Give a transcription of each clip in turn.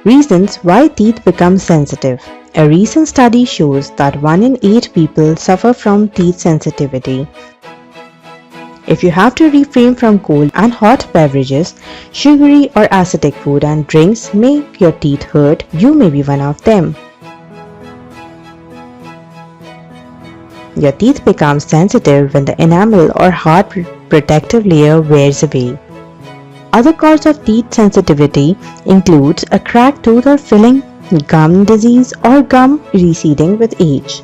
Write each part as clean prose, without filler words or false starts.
Reasons why teeth become sensitive. A recent study shows that 1 in 8 people suffer from teeth sensitivity. If you have to refrain from cold and hot beverages, sugary or acidic food and drinks make your teeth hurt, you may be one of them. Your teeth become sensitive when the enamel or hard protective layer wears away. Other causes of teeth sensitivity includes a cracked tooth or filling, gum disease, or gum receding with age.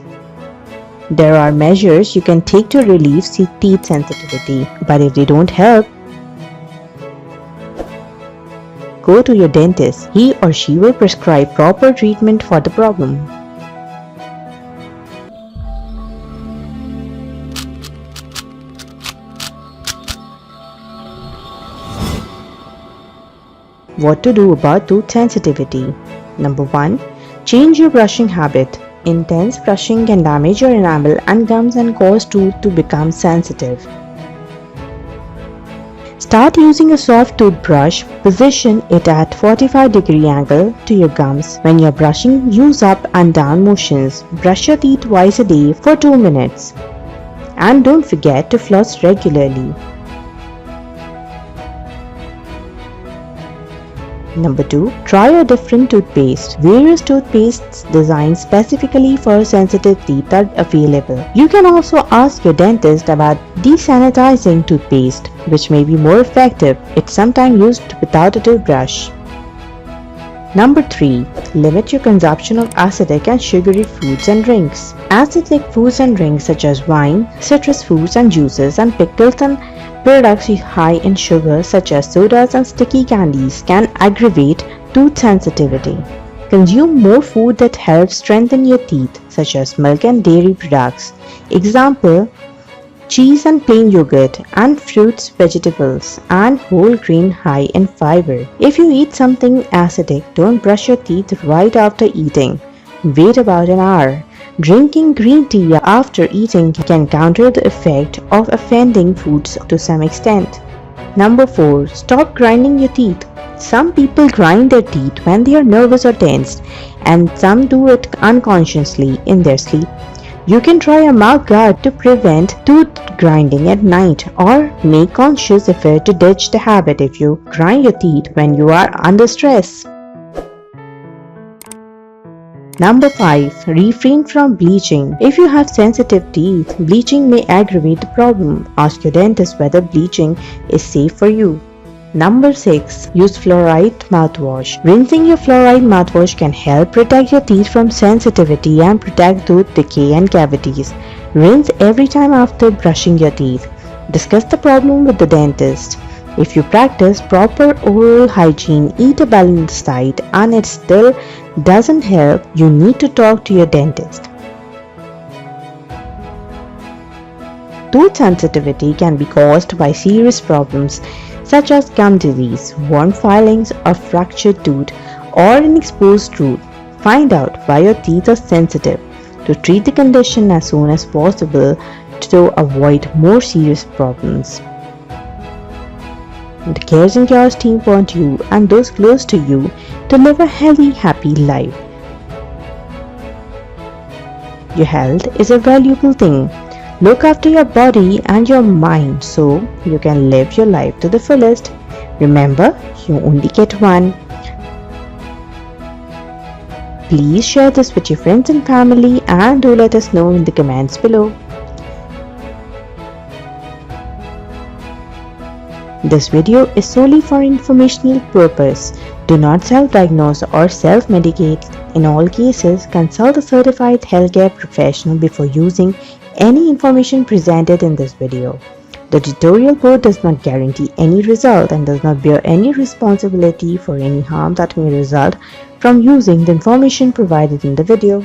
There are measures you can take to relieve teeth sensitivity, but if they don't help, go to your dentist. He or she will prescribe proper treatment for the problem. What to do about tooth sensitivity? Number 1. Change your brushing habit. Intense brushing can damage your enamel and gums and cause tooth to become sensitive. Start using a soft toothbrush. Position it at 45-degree angle to your gums. When you're brushing, use up and down motions. Brush your teeth twice a day for 2 minutes. And don't forget to floss regularly. Number 2. Try a different toothpaste. Various toothpastes designed specifically for sensitive teeth are available. You can also ask your dentist about desanitizing toothpaste, which may be more effective. It's sometimes used without a toothbrush. Number 3. Limit your consumption of acidic and sugary foods and drinks. Acidic foods and drinks such as wine, citrus fruits and juices, and pickles and products high in sugar such as sodas and sticky candies can aggravate tooth sensitivity. Consume more food that helps strengthen your teeth such as milk and dairy products. Example, cheese and plain yogurt, and fruits, vegetables, and whole grain high in fiber. If you eat something acidic, don't brush your teeth right after eating. Wait about an hour. Drinking green tea after eating can counter the effect of offending foods to some extent. Number 4. Stop grinding your teeth. Some people grind their teeth when they are nervous or tensed, and some do it unconsciously in their sleep. You can try a mouth guard to prevent tooth grinding at night, or make conscious effort to ditch the habit if you grind your teeth when you are under stress. Number 5. Refrain from bleaching. If you have sensitive teeth, bleaching may aggravate the problem. Ask your dentist whether bleaching is safe for you. Number 6. Use fluoride mouthwash. Rinsing your fluoride mouthwash can help protect your teeth from sensitivity and protect tooth decay and cavities. Rinse every time after brushing your teeth. Discuss the problem with the dentist. If you practice proper oral hygiene, eat a balanced diet, and it still doesn't help, you need to talk to your dentist. Tooth sensitivity can be caused by serious problems such as gum disease, worm filings, a fractured tooth, or an exposed tooth. Find out why your teeth are sensitive to treat the condition as soon as possible to avoid more serious problems. The Cares and Cures team want you and those close to you to live a healthy, happy life. Your health is a valuable thing. Look after your body and your mind so you can live your life to the fullest. Remember, you only get one. Please share this with your friends and family and do let us know in the comments below. This video is solely for informational purpose. Do not self-diagnose or self-medicate. In all cases, consult a certified healthcare professional before using any information presented in this video. The tutorial board does not guarantee any result and does not bear any responsibility for any harm that may result from using the information provided in the video.